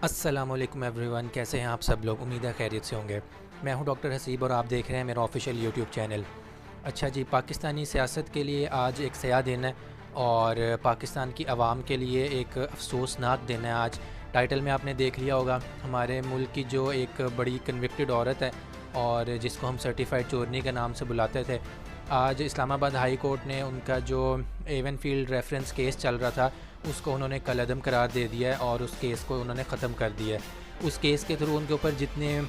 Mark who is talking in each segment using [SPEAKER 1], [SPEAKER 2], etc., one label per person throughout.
[SPEAKER 1] अस्सलामुअलैकुम एवरीवन, कैसे हैं आप सब लोग। उम्मीद है खैरियत से होंगे। मैं हूं डॉक्टर हसीब और आप देख रहे हैं मेरा ऑफिशियल यूट्यूब चैनल। अच्छा जी, पाकिस्तानी सियासत के लिए आज एक सया दिन है और पाकिस्तान की आवाम के लिए एक अफसोसनाक दिन है आज। टाइटल में आपने देख लिया होगा, हमारे मुल्क की जो एक बड़ी कन्विक्टेड औरत है और जिसको हम सर्टिफाइड चोरनी के नाम से बुलाते थे, आज इस्लामाबाद हाई कोर्ट ने उनका जो एवन फील्ड रेफरेंस केस चल रहा था उसको उन्होंने कलअदम करार दे दिया है और उस केस को उन्होंने ख़त्म कर दिया है। उस केस के थ्रू उनके ऊपर जितने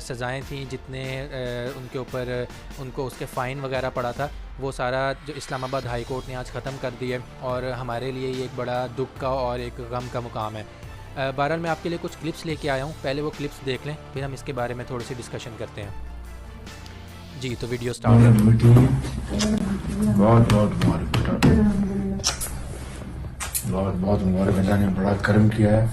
[SPEAKER 1] सज़ाएँ थीं, जितने उनके ऊपर उनको उसके फ़ाइन वगैरह पड़ा था, वो सारा जो इस्लामाबाद हाई कोर्ट ने आज ख़त्म कर दिया है और हमारे लिए ये एक बड़ा दुख का और एक गम का मुकाम है। बहरहाल मैं आपके लिए कुछ क्लिप्स लेके आया हूँ, पहले वो क्लिप्स देख लें, फिर हम इसके बारे में थोड़ी सी डिस्कशन करते हैं। जी तो वीडियो स्टार्ट है।
[SPEAKER 2] बहुत बहुत मुबारक। अल्लाह ने बड़ा करम किया है,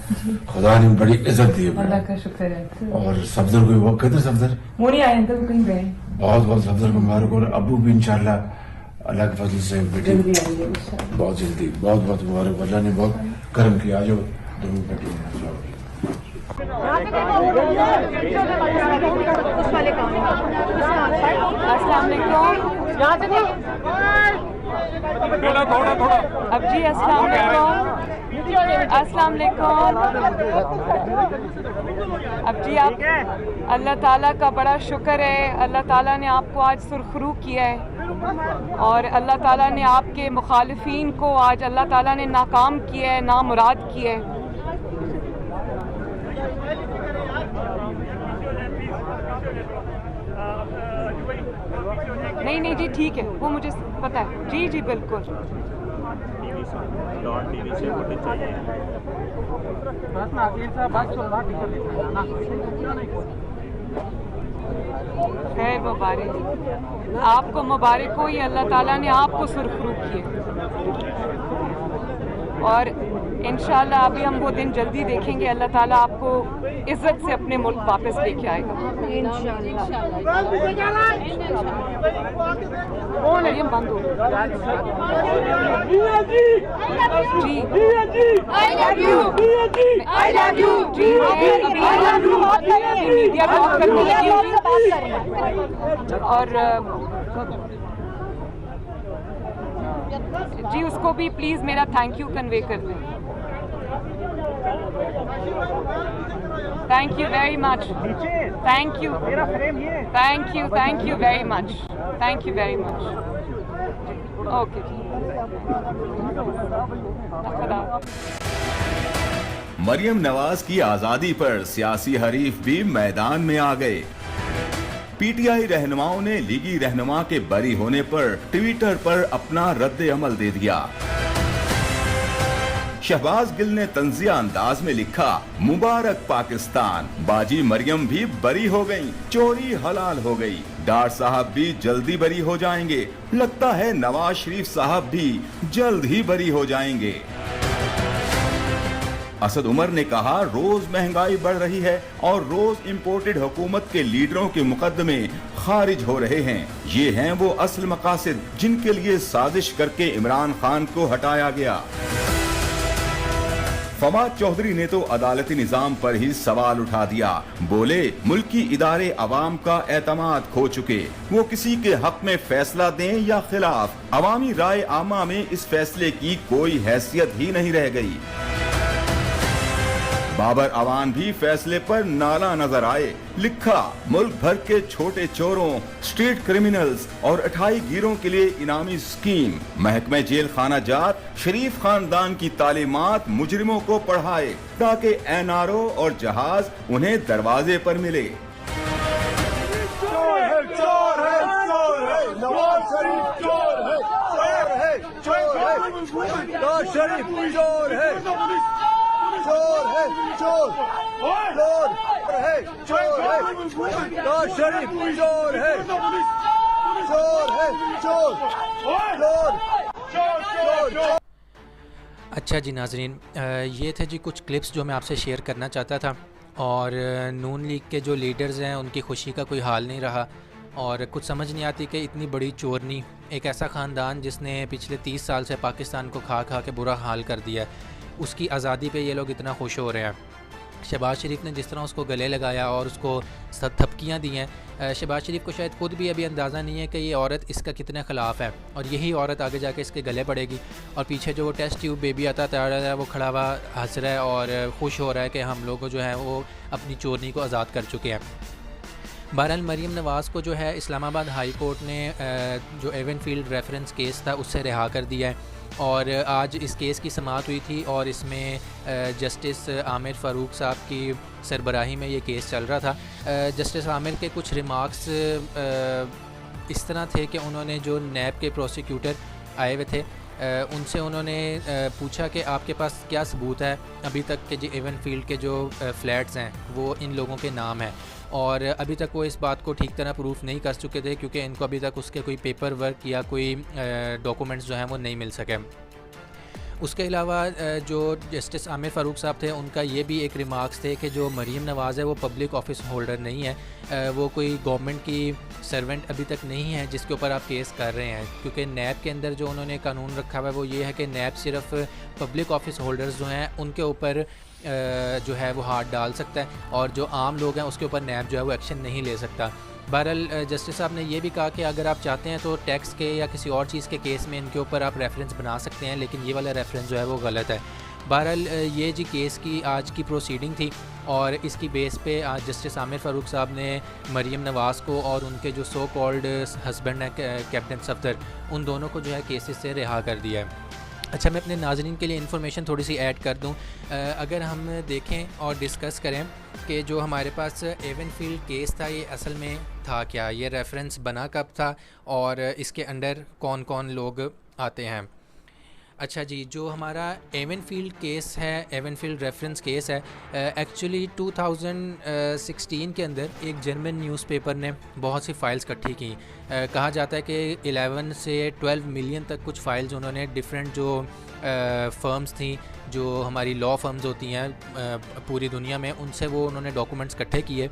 [SPEAKER 2] खुदा ने बड़ी इज्जत दी है।
[SPEAKER 3] अल्लाह का शुक्र है।
[SPEAKER 2] और सफदर को वो कहते सफदर
[SPEAKER 3] वो नहीं आए थे, वो कहीं गए।
[SPEAKER 2] बहुत बहुत सफदर को मुबारक। और अबू भी इंशाल्लाह अल्लाह के फजल से बेटी
[SPEAKER 3] जल्दी आएंगे इंशाल्लाह।
[SPEAKER 2] बहुत जल्दी। बहुत बहुत मुबारक। अल्लाह ने बहुत करम किया। जो दोनों बेटी हैं
[SPEAKER 4] अब जी अस्सलाम वालेकुम। अब जी आप, अल्लाह ताला का बड़ा शुक्र है, अल्लाह ताला ने आपको आज सुरखरू किया है और अल्लाह ताला ने आपके मुखालिफिन को आज अल्लाह ताला ने नाकाम किया है, नामुराद किया है। नहीं जी ठीक है, वो मुझे पता है। जी जी बिल्कुल। खैर मुबारक, आपको मुबारक हो, ये अल्लाह ताला ने आपको सुरखरू किए और इंशाल्लाह अभी हम वो दिन जल्दी देखेंगे। अल्लाह ताला आपको इज्जत से अपने मुल्क वापस लेके आएगा ये बंद हो जी। मीडिया टॉक करने लगी और जी उसको भी प्लीज मेरा थैंक यू कन्वे कर दें। Thank you very much. Thank you very much. Thank you very much. Okay जी।
[SPEAKER 5] मरियम नवाज की आजादी पर सियासी हरीफ भी मैदान में आ गए। पीटीआई रहनुमाओं ने लीगी रहनुमा के बरी होने पर ट्विटर पर अपना रद्द अमल दे दिया। शहबाज गिल ने तंजिया अंदाज में लिखा, मुबारक पाकिस्तान, बाजी मरियम भी बरी हो गई, चोरी हलाल हो गई, डार साहब भी जल्दी बरी हो जाएंगे, लगता है नवाज शरीफ साहब भी जल्द ही बरी हो जाएंगे। असद उमर ने कहा, रोज महंगाई बढ़ रही है और रोज इंपोर्टेड हुकूमत के लीडरों के मुकदमे खारिज हो रहे हैं। ये हैं वो असल मकासद जिनके लिए साजिश करके इमरान खान को हटाया गया। फवाद चौधरी ने तो अदालती निजाम पर ही सवाल उठा दिया। बोले, मुल्की इदारे अवाम का एतमाद खो चुके, वो किसी के हक में फैसला दें या खिलाफ, अवामी राय आमा में इस फैसले की कोई हैसियत ही नहीं रह गई। बाबर अवान भी फैसले पर नाला नजर आए। लिखा, मुल्क भर के छोटे चोरों, स्ट्रीट क्रिमिनल्स और 28 गिरों के लिए इनामी स्कीम। महकमे जेल खाना जात शरीफ खानदान की तालीमात मुजरिमों को पढ़ाए ताकि एनआरओ और जहाज उन्हें दरवाजे पर मिले।
[SPEAKER 6] चोर है, चोर है, चोर है, शरीफ चोर है, चोर है, चोर।
[SPEAKER 1] अच्छा जी नाजरीन, ये थे जी कुछ क्लिप्स जो मैं आपसे शेयर करना चाहता था और नून लीग के जो लीडर्स हैं उनकी खुशी का कोई हाल नहीं रहा और कुछ समझ नहीं आती कि इतनी बड़ी चोरनी, एक ऐसा ख़ानदान जिसने पिछले 30 साल से पाकिस्तान को खा खा के बुरा हाल कर दिया है, उसकी आज़ादी पे ये लोग इतना खुश हो रहे हैं। शहबाज शरीफ ने जिस तरह उसको गले लगाया और उसको थपकियाँ दी हैं, शहबाज शरीफ को शायद खुद भी अभी अंदाज़ा नहीं है कि ये औरत इसका कितने ख़िलाफ़ है, और यही औरत आगे जाके इसके गले पड़ेगी। और पीछे जो वो टेस्ट ट्यूब बेबी आता है वो खड़ा हुआ हंस रहा है और ख़ुश हो रहा है कि हम लोग जो है वो अपनी चोरनी को आज़ाद कर चुके हैं। बहरहाल मरीम नवाज़ को जो है इस्लामाबाद हाई कोर्ट ने जो एवनफील्ड रेफरेंस केस था उससे रिहा कर दिया है, और आज इस केस की समाअत हुई थी और इसमें जस्टिस आमिर फ़ारूक साहब की सरबराही में ये केस चल रहा था। जस्टिस आमिर के कुछ रिमार्क्स इस तरह थे कि उन्होंने जो नैब के प्रोसिक्यूटर आए हुए थे उनसे उन्होंने पूछा कि आपके पास क्या सबूत है अभी तक कि जो एवनफील्ड के जो फ़्लैट्स हैं वो इन लोगों के नाम हैं, और अभी तक वो इस बात को ठीक तरह प्रूफ नहीं कर चुके थे क्योंकि इनको अभी तक उसके कोई पेपर वर्क या कोई डॉक्यूमेंट्स जो हैं वो नहीं मिल सके। उसके अलावा जो जस्टिस आमिर फ़ारूक साहब थे उनका ये भी एक रिमार्क्स थे कि जो मरीम नवाज़ है वो पब्लिक ऑफिस होल्डर नहीं है, वो कोई गवर्नमेंट की सर्वेंट अभी तक नहीं है जिसके ऊपर आप केस कर रहे हैं, क्योंकि नैब के अंदर जो उन्होंने कानून रखा हुआ है वो ये है कि नैब सिर्फ पब्लिक ऑफिस होल्डर्स जो हैं उनके ऊपर जो है वो हाथ डाल सकता है, और जो आम लोग हैं उसके ऊपर नैब जो है वो एक्शन नहीं ले सकता। बहरहाल जस्टिस साहब ने ये भी कहा कि अगर आप चाहते हैं तो टैक्स के या किसी और चीज़ के केस में इनके ऊपर आप रेफरेंस बना सकते हैं, लेकिन ये वाला रेफरेंस जो है वो गलत है। बहरहाल ये जी केस की आज की प्रोसीडिंग थी, और इसकी बेस पे आज जस्टिस आमिर फ़ारूक साहब ने मरीम नवाज़ को और उनके जो सो कॉल्ड हस्बैंड हैं कैप्टन सफदर, उन दोनों को जो है केसेस से रिहा कर दिया है। अच्छा, मैं अपने नाज़रीन के लिए इन्फॉर्मेशन थोड़ी सी ऐड कर दूं। अगर हम देखें और डिस्कस करें कि जो हमारे पास एवनफील्ड केस था ये असल में था क्या, ये रेफरेंस बना कब था और इसके अंडर कौन कौन लोग आते हैं। अच्छा जी, जो हमारा एवनफील्ड केस है, एवनफील्ड रेफरेंस केस है, एक्चुअली 2016 के अंदर एक जर्मन न्यूज़पेपर ने बहुत सी फ़ाइल्स इकट्ठी की। कहा जाता है कि 11 से 12 मिलियन तक कुछ फ़ाइल्स उन्होंने डिफरेंट जो फ़र्म्स थी, जो हमारी लॉ फर्म्स होती हैं पूरी दुनिया में, उनसे वो उन्होंने डॉक्यूमेंट्स इकट्ठे किए,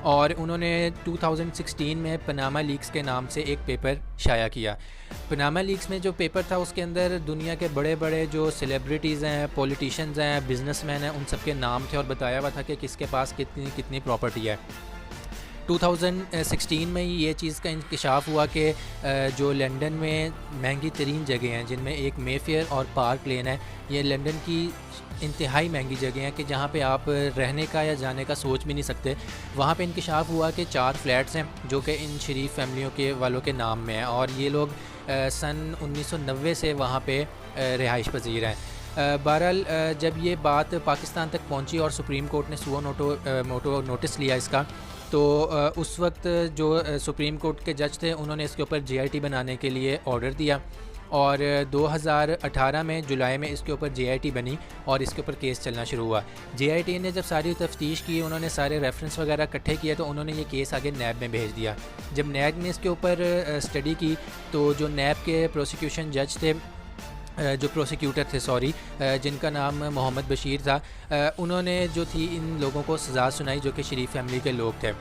[SPEAKER 1] और उन्होंने 2016 में पनामा लीक्स के नाम से एक पेपर शाया किया। पनामा लीक्स में जो पेपर था उसके अंदर दुनिया के बड़े बड़े जो सेलिब्रिटीज़ हैं, पॉलिटिशियंस हैं, बिजनेसमैन हैं, उन सब के नाम थे और बताया हुआ था कि किसके पास कितनी कितनी प्रॉपर्टी है। 2016 में ही ये चीज़ का इंकशाफ हुआ कि जो लंदन में महंगी तरीन जगह हैं, जिनमें एक मेफेयर और पार्क लेन है, ये लंदन की इंतहाई महंगी जगह हैं कि जहाँ पे आप रहने का या जाने का सोच भी नहीं सकते। वहाँ पे इंकशाफ हुआ कि 4 फ्लैट्स हैं जो कि इन शरीफ फैमिलियों के वालों के नाम में हैं, और ये लोग सन 1990 से वहाँ पे रिहाइश पजीर हैं। बहरहाल जब ये बात पाकिस्तान तक पहुँची और सुप्रीम कोर्ट ने सुओ मोटो नोटिस लिया इसका, तो उस वक्त जो सुप्रीम कोर्ट के जज थे उन्होंने इसके ऊपर JIT बनाने के लिए ऑर्डर दिया, और 2018 में जुलाई में इसके ऊपर JIT बनी और इसके ऊपर केस चलना शुरू हुआ। JIT ने जब सारी तफ्तीश की, उन्होंने सारे रेफरेंस वगैरह इकट्ठे किए, तो उन्होंने ये केस आगे नैब में भेज दिया। जब नैब ने इसके ऊपर स्टडी की, तो जो नैब के प्रोसिक्यूशन जज थे, जो प्रोसिक्यूटर थे जिनका नाम मोहम्मद बशीर था, उन्होंने जो थी इन लोगों को सज़ा सुनाई जो कि शरीफ फैमिली के लोग थे।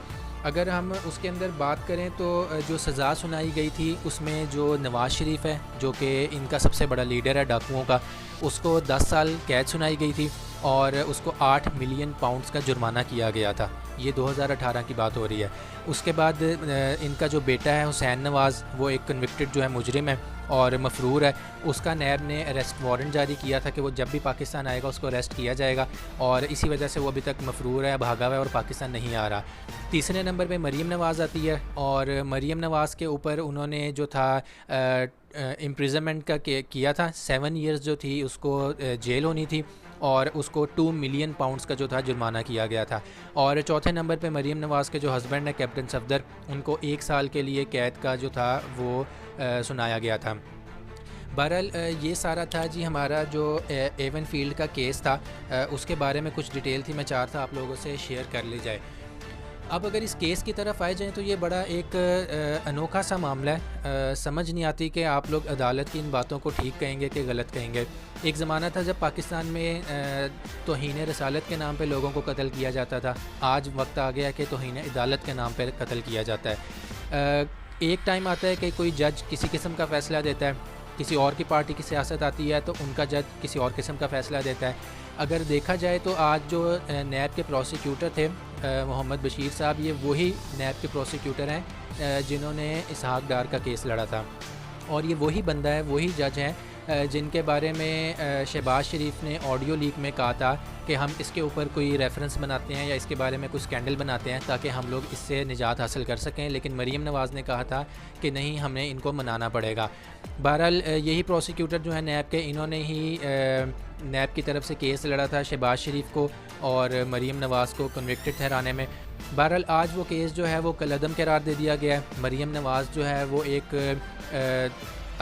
[SPEAKER 1] अगर हम उसके अंदर बात करें तो जो सज़ा सुनाई गई थी उसमें जो नवाज़ शरीफ है, जो कि इनका सबसे बड़ा लीडर है डाकुओं का, उसको 10 साल कैद सुनाई गई थी और उसको 8 मिलियन पाउंड्स का जुर्माना किया गया था। ये 2018 की बात हो रही है। उसके बाद इनका जो बेटा है हुसैन नवाज़, वो एक कन्विक्टेड जो है मुजरिम है और मफरूर है, उसका नैब ने अरेस्ट वारंट जारी किया था कि वो जब भी पाकिस्तान आएगा उसको अरेस्ट किया जाएगा, और इसी वजह से वो अभी तक मफरूर है, भागा हुआ है और पाकिस्तान नहीं आ रहा। तीसरे नंबर पे मरीम नवाज़ आती है, और मरीम नवाज़ के ऊपर उन्होंने जो था इम्प्रिजनमेंट का किया था। 7 ईयर्स जो थी उसको जेल होनी थी, और उसको 2 मिलियन पाउंड्स का जो था जुर्माना किया गया था। और चौथे नंबर पे मरीम नवाज़ के जो हस्बैंड है कैप्टन सफदर, उनको 1 साल के लिए कैद का जो था वो सुनाया गया था। बहरहाल ये सारा था जी हमारा जो एवनफील्ड का केस था, उसके बारे में कुछ डिटेल थी, मैं चाहता आप लोगों से शेयर कर ली जाए। अब अगर इस केस की तरफ आए जाएँ तो ये बड़ा एक अनोखा सा मामला है। समझ नहीं आती कि आप लोग अदालत की इन बातों को ठीक कहेंगे कि गलत कहेंगे। एक ज़माना था जब पाकिस्तान में तौहीन रसालत के नाम पे लोगों को कत्ल किया जाता था। आज वक्त आ गया कि तौहीन अदालत के नाम पे कत्ल किया जाता है। एक टाइम आता है कि कोई जज किसी किस्म का फ़ैसला देता है, किसी और की पार्टी की सियासत आती है तो उनका जज किसी और किस्म का फ़ैसला देता है। अगर देखा जाए तो आज जो नैब के प्रोसिक्यूटर थे मोहम्मद बशीर साहब, ये वही नैब के प्रोसिक्यूटर हैं जिन्होंने इसहाक डार का केस लड़ा था, और ये वही बंदा है, वही जज हैं जिनके बारे में शहबाज शरीफ ने ऑडियो लीक में कहा था कि हम इसके ऊपर कोई रेफरेंस बनाते हैं या इसके बारे में कुछ स्कैंडल बनाते हैं ताकि हम लोग इससे निजात हासिल कर सकें, लेकिन मरीम नवाज़ ने कहा था कि नहीं, हमें इनको मनाना पड़ेगा। बहरहाल यही प्रोसिक्यूटर जो है नैब के, इन्होंने ही नैब की तरफ से केस लड़ा था शहबाज शरीफ को और मरीम नवाज़ को कन्विक्टेड ठहराने में। बहरहाल आज वो केस जो है वो कलअदम करार दे दिया गया है। मरीम नवाज़ जो है वो एक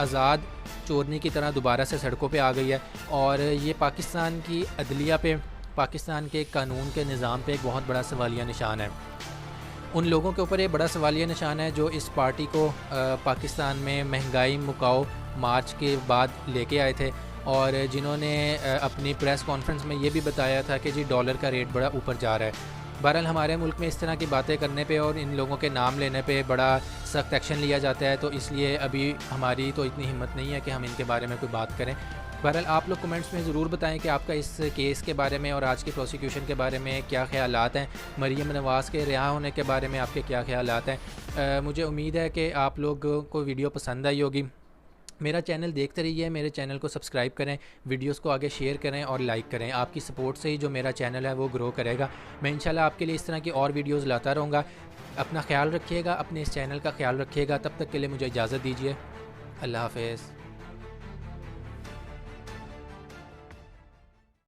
[SPEAKER 1] आज़ाद चोरनी की तरह दोबारा से सड़कों पे आ गई है, और ये पाकिस्तान की अदलिया पे, पाकिस्तान के कानून के निज़ाम पे एक बहुत बड़ा सवालिया निशान है। उन लोगों के ऊपर ये बड़ा सवालिया निशान है जो इस पार्टी को पाकिस्तान में महंगाई मुकाओ मार्च के बाद लेके आए थे, और जिन्होंने अपनी प्रेस कॉन्फ्रेंस में ये भी बताया था कि जी डॉलर का रेट बड़ा ऊपर जा रहा है। बहरहाल हमारे मुल्क में इस तरह की बातें करने पे और इन लोगों के नाम लेने पे बड़ा सख्त एक्शन लिया जाता है, तो इसलिए अभी हमारी तो इतनी हिम्मत नहीं है कि हम इनके बारे में कोई बात करें। बहरहाल आप लोग कमेंट्स में ज़रूर बताएं कि आपका इस केस के बारे में और आज के प्रोसिक्यूशन के बारे में क्या ख़यालात हैं, मरीम नवाज़ के रिहा होने के बारे में आपके क्या ख़यालात हैं। मुझे उम्मीद है कि आप लोगों को वीडियो पसंद आई होगी। मेरा चैनल देखते रहिए, मेरे चैनल को सब्सक्राइब करें, वीडियोस को आगे शेयर करें और लाइक करें। आपकी सपोर्ट से ही जो मेरा चैनल है वो ग्रो करेगा। मैं इंशाल्लाह आपके लिए इस तरह की और वीडियोस लाता रहूँगा। अपना ख्याल रखिएगा, अपने इस चैनल का ख्याल रखिएगा। तब तक के लिए मुझे इजाज़त दीजिए। अल्लाह हाफ़िज़।